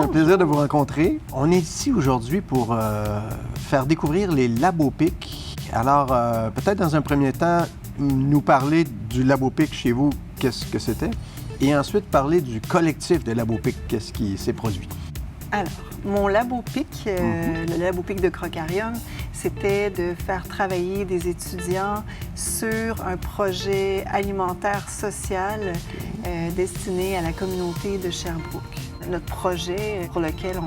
un plaisir de vous rencontrer. On est ici aujourd'hui pour faire découvrir les LaboPic. Alors, peut-être dans un premier temps, nous parler du LaboPic chez vous, qu'est-ce que c'était, et ensuite parler du collectif de LaboPic, qu'est-ce qui s'est produit. Alors, mon LaboPic, le LaboPic de Crocarium, c'était de faire travailler des étudiants sur un projet alimentaire social destiné à la communauté de Sherbrooke. Notre projet pour lequel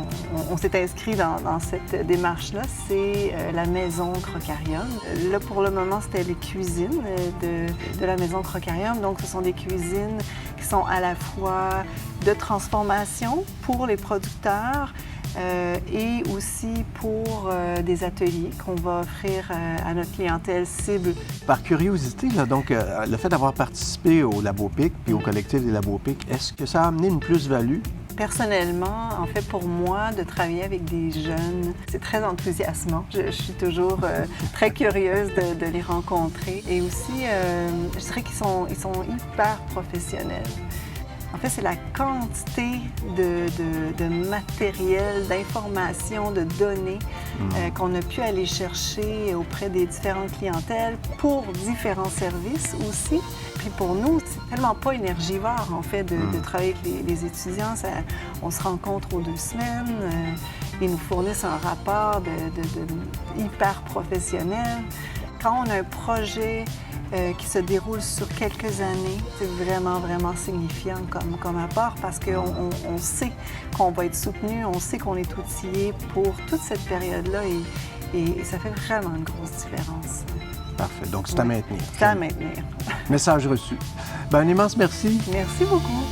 on s'est inscrit dans cette démarche-là, c'est la maison Crocarium. Là, pour le moment, c'était les cuisines de la maison Crocarium. Donc, ce sont des cuisines qui sont à la fois de transformation pour les producteurs et aussi pour des ateliers qu'on va offrir à notre clientèle cible. Par curiosité, là, donc, le fait d'avoir participé au LaboPic puis au collectif des LaboPic, est-ce que ça a amené une plus-value? Personnellement, en fait, pour moi, de travailler avec des jeunes, c'est très enthousiasmant. Je suis toujours très curieuse de les rencontrer. Et aussi, je dirais qu'ils sont hyper professionnels. En fait, c'est la quantité de matériel, d'informations, de données qu'on a pu aller chercher auprès des différentes clientèles pour différents services aussi. Puis pour nous, c'est tellement pas énergivore, en fait, de travailler avec les étudiants. On se rencontre aux 2 semaines. Ils nous fournissent un rapport de hyper professionnel. Quand on a un projet qui se déroule sur quelques années, c'est vraiment, vraiment signifiant comme apport parce qu'on sait qu'on va être soutenu, on sait qu'on est outillé pour toute cette période-là et ça fait vraiment une grosse différence. Parfait. Donc, c'est à maintenir. C'est à maintenir. Message reçu. Ben, un immense merci. Merci beaucoup.